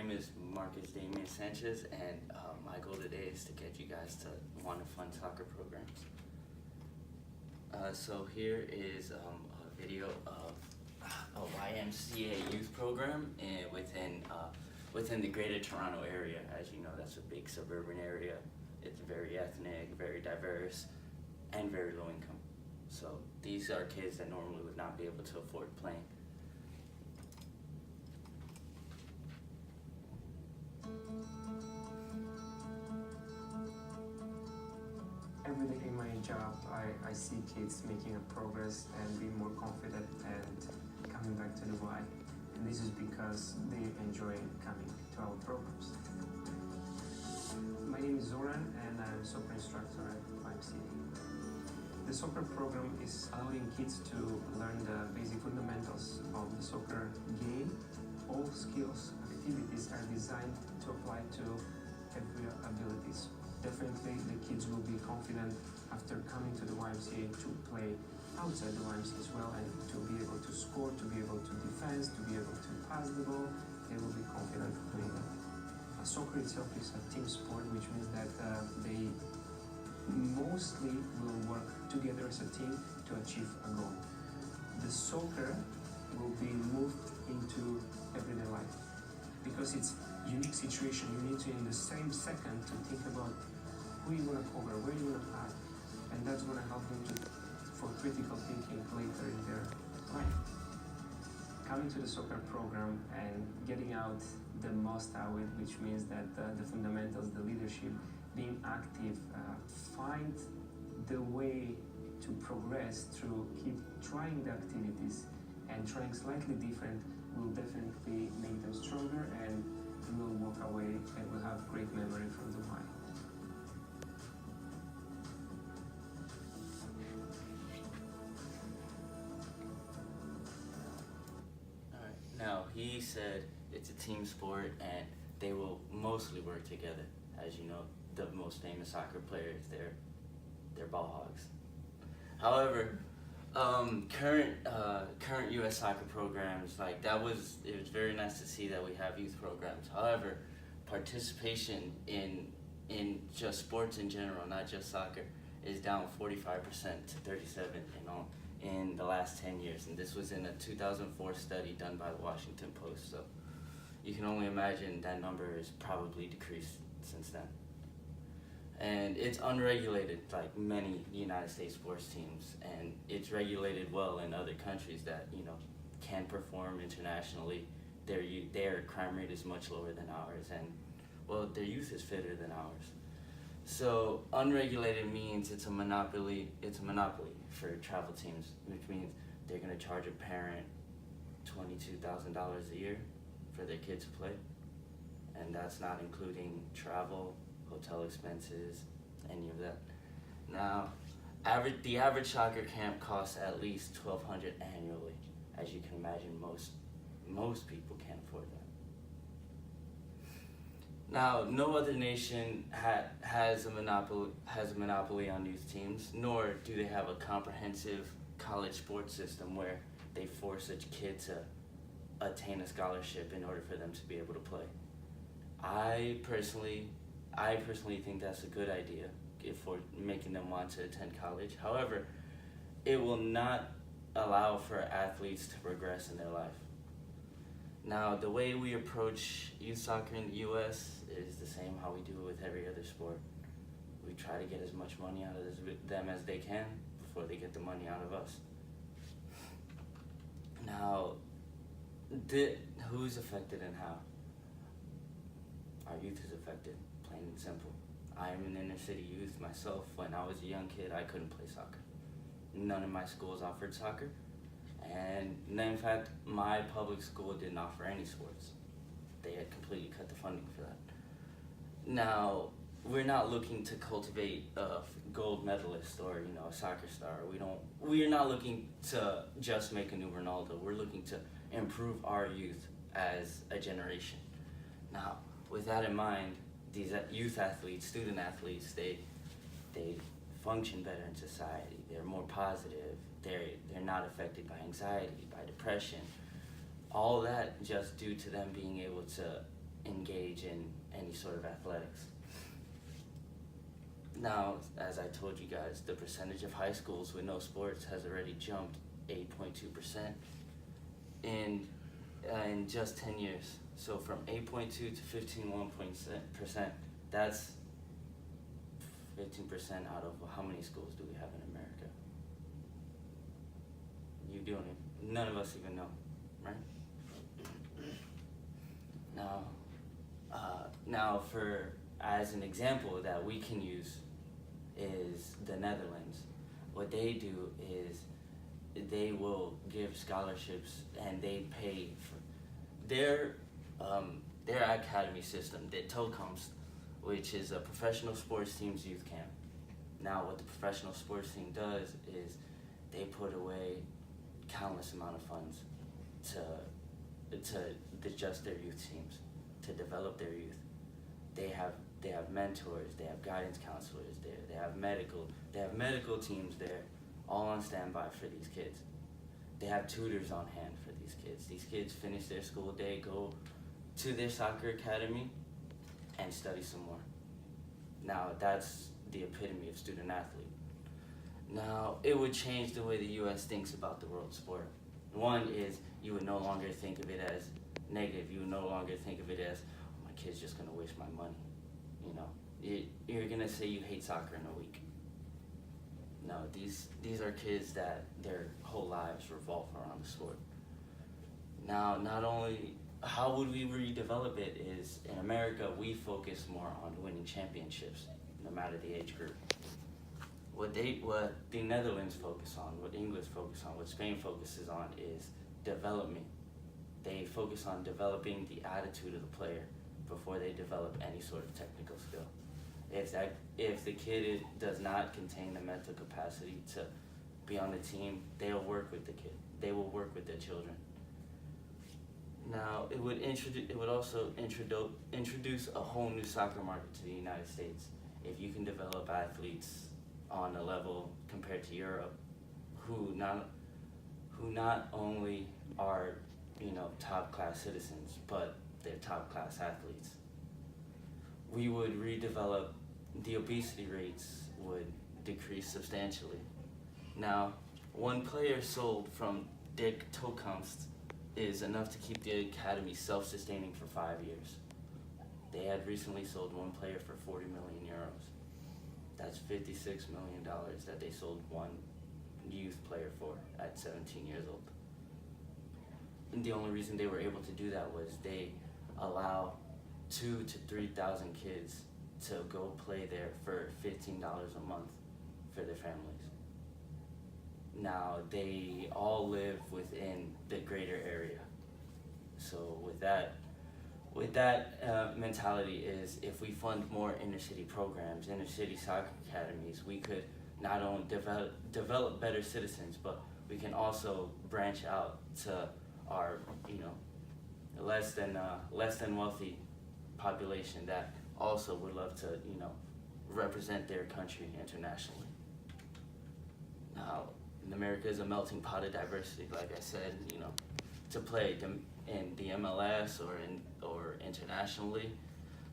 name is Marcus Damian Sanchez, and my goal today is to get you guys to want to fund soccer programs. So here is a video of a YMCA youth program within the Greater Toronto area. As you know, that's a big suburban area. It's very ethnic, very diverse, and very low income. So these are kids that normally would not be able to afford playing. Every day in my job, I see kids making a progress and being more confident and coming back to the Y. And this is because they enjoy coming to our programs. My name is Zoran and I'm a soccer instructor at YMCA. The soccer program is allowing kids to learn the basic fundamentals of the soccer game. All skills, activities are designed to apply to every abilities. Definitely the kids will be confident after coming to the YMCA to play outside the YMCA as well, and to be able to score, to be able to defend, to be able to pass the ball. They will be confident doing that. Soccer itself is a team sport, which means that they mostly will work together as a team to achieve a goal. The soccer will be moved into everyday life because it's a unique situation. You need to, in the same second, to think about who you want to cover, where you want to pass, and that's going to help them for critical thinking later in their life. Coming to the soccer program and getting out the most out of it, which means that the fundamentals, the leadership, being active, find the way to progress through keep trying the activities and trying slightly different will definitely make them stronger and will walk away and will have great memory from the Y. Now, he said it's a team sport and they will mostly work together. As you know, the most famous soccer players, they're ball hogs. However, current U.S. soccer programs, it was very nice to see that we have youth programs. However, participation in just sports in general, not just soccer, is down 45% to 37 in the last 10 years, and this was in a 2004 study done by the Washington Post. So you can only imagine that number has probably decreased since then. And it's unregulated, like many United States sports teams, and it's regulated well in other countries that can perform internationally. Their crime rate is much lower than ours, and well, their youth is fitter than ours. So unregulated means it's a monopoly. It's a monopoly for travel teams, which means they're going to charge a parent $22,000 a year for their kid to play, and that's not including travel, hotel expenses, any of that. Now, the average soccer camp costs at least $1,200 annually. As you can imagine, most people can't afford that. Now, no other nation has a monopoly on youth teams, nor do they have a comprehensive college sports system where they force a kid to attain a scholarship in order for them to be able to play. I personally think that's a good idea for making them want to attend college. However, it will not allow for athletes to progress in their life. Now, the way we approach youth soccer in the U.S. is the same how we do it with every other sport. We try to get as much money out of them as they can before they get the money out of us. Now, who's affected and how? Our youth is affected, plain and simple. I am an inner city youth myself. When I was a young kid, I couldn't play soccer. None of my schools offered soccer. And in fact, my public school didn't offer any sports. They had completely cut the funding for that. Now, we're not looking to cultivate a gold medalist or a soccer star. We're not looking to just make a new Ronaldo. We're looking to improve our youth as a generation. Now, with that in mind, these youth athletes, student athletes, they function better in society. They're more positive. They're not affected by anxiety, by depression. All that just due to them being able to engage in any sort of athletics. Now, as I told you guys, the percentage of high schools with no sports has already jumped 8.2% in just 10 years. So from 8.2 to 15.1%, that's 15% out of how many schools do we have in America? You don't even, none of us even know, right? Now for, as an example that we can use is the Netherlands. What they do is they will give scholarships and they pay for their academy system, the toekomst, which is a professional sports team's youth camp. Now what the professional sports team does is they put away countless amount of funds to adjust their youth teams, to develop their youth. They have mentors, they have guidance counselors there, they have medical teams there, all on standby for these kids. They have tutors on hand for these kids. These kids finish their school day, go to their soccer academy, and study some more. Now that's the epitome of student athlete. Now it would change the way the U.S. thinks about the world sport. One is you would no longer think of it as negative. You would no longer think of it as, oh, my kid's just gonna waste my money. You know, you're gonna say you hate soccer in a week. No, these are kids that their whole lives revolve around the sport. Now, not only, how would we redevelop it is, in America, we focus more on winning championships, no matter the age group. What the Netherlands focus on, what England focus on, what Spain focuses on is development. They focus on developing the attitude of the player before they develop any sort of technical skill. If the kid does not contain the mental capacity to be on the team, they'll work with the kid. They will work with their children. Now, it would also introduce a whole new soccer market to the United States. If you can develop athletes on a level compared to Europe, who not only are, you know, top class citizens, but they're top class athletes. We would redevelop, the obesity rates would decrease substantially. Now, one player sold from Dick Toekomst is enough to keep the academy self-sustaining for 5 years. They had recently sold one player for 40 million euros. That's $56 million that they sold one youth player for at 17 years old. And the only reason they were able to do that was they allow 2,000 to 3,000 kids to go play there for $15 a month for their families. Now they all live within the greater area. So with that mentality is, if we fund more inner city programs, inner city soccer academies, we could not only develop better citizens, but we can also branch out to our, you know, less than wealthy population that also would love to, you know, represent their country internationally. Now, America is a melting pot of diversity, like I said, you know, to play in the MLS or internationally.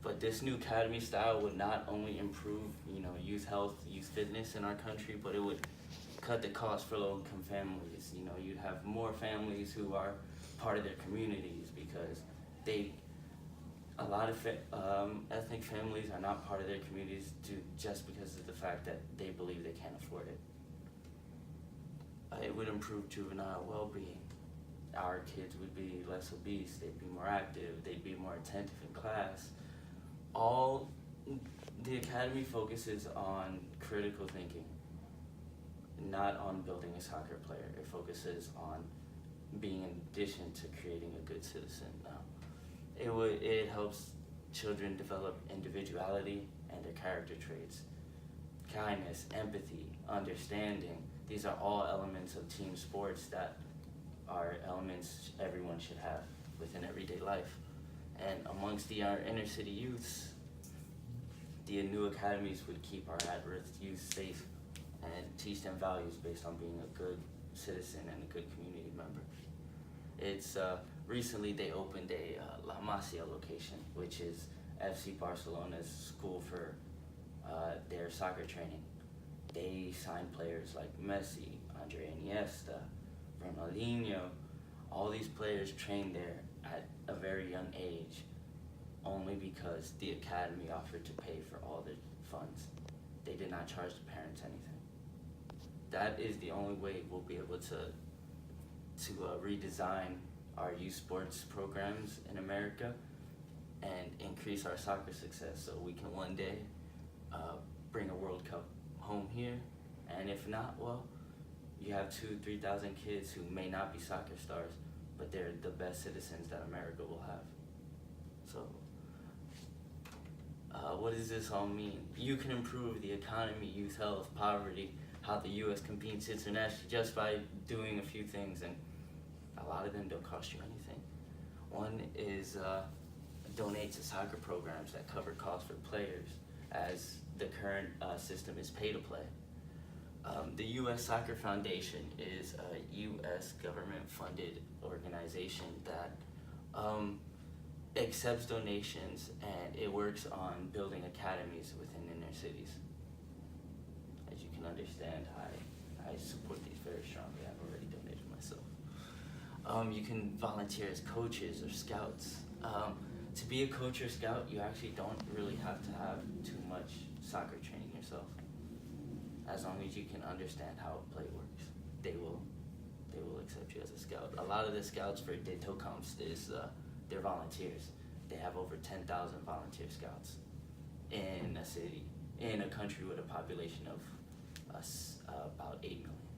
But this new academy style would not only improve, you know, youth health, youth fitness in our country, but it would cut the cost for low-income families. You know, you'd have more families who are part of their communities, because a lot of ethnic families are not part of their communities just because of the fact that they believe they can't afford it. It would improve juvenile well-being. Our kids would be less obese, they'd be more active, they'd be more attentive in class. The academy focuses on critical thinking, not on building a soccer player. It focuses on being in addition to creating a good citizen. It helps children develop individuality and their character traits. Kindness, empathy, understanding, these are all elements of team sports that are elements everyone should have within everyday life. And amongst our inner city youths, the new academies would keep our at-risk youth safe and teach them values based on being a good citizen and a good community member. It's recently they opened a La Masia location, which is FC Barcelona's school for their soccer training. They sign players like Messi, Andre Iniesta, Ronaldinho. All these players train there at a very young age, only because the academy offered to pay for all the funds. They did not charge the parents anything. That is the only way we'll be able to redesign our youth sports programs in America and increase our soccer success, so we can one day bring a World Cup home here. And if not, well, you have 2,000-3,000 kids who may not be soccer stars, but they're the best citizens that America will have. So what does this all mean? You can improve the economy, youth health, poverty, how the U.S. competes internationally just by doing a few things, and a lot of them don't cost you anything. One is donate to soccer programs that cover costs for players, as the current system is pay to play. The U.S. Soccer Foundation is a U.S. government-funded organization that accepts donations, and it works on building academies within inner cities. As you can understand, I support these very strongly. I've already donated myself. You can volunteer as coaches or scouts. To be a coach or scout, you actually don't really have to have too much soccer training yourself. As long as you can understand how play works, they will accept you as a scout. A lot of the scouts for De Toekomst they're volunteers. They have over 10,000 volunteer scouts in a city, in a country with a population of about 8 million.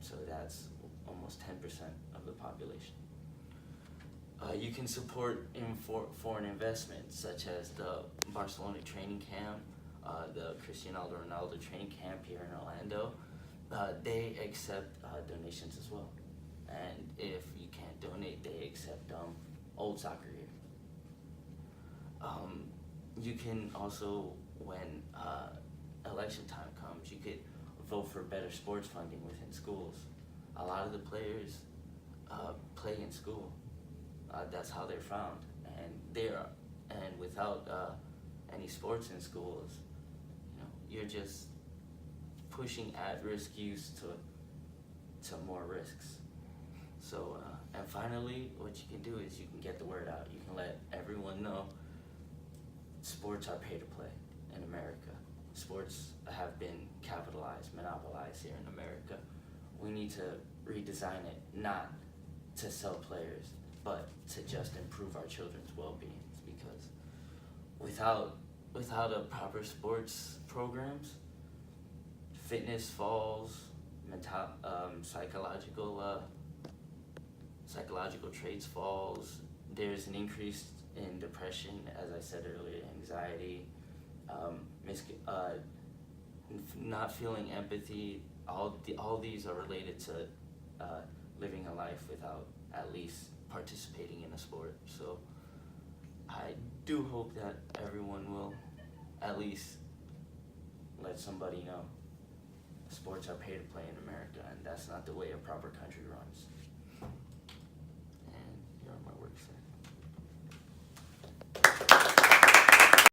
So that's almost 10% of the population. You can support foreign investments, such as the Barcelona training camp, the Cristiano Ronaldo training camp here in Orlando. They accept donations as well. And if you can't donate, they accept old soccer gear. You can also, when election time comes, you could vote for better sports funding within schools. A lot of the players play in school. That's how they're found, and without any sports in schools, you're just pushing at-risk youth to more risks. So, and finally, what you can do is you can get the word out. You can let everyone know sports are pay to play in America. Sports have been capitalized, monopolized here in America. We need to redesign it, not to sell players, but to just improve our children's well-being. Because without a proper sports programs, fitness falls, psychological traits falls. There's an increase in depression, as I said earlier, anxiety, not feeling empathy. All these are related to living a life without at least participating in a sport. So I do hope that everyone will at least let somebody know sports are pay to play in America, and that's not the way a proper country runs.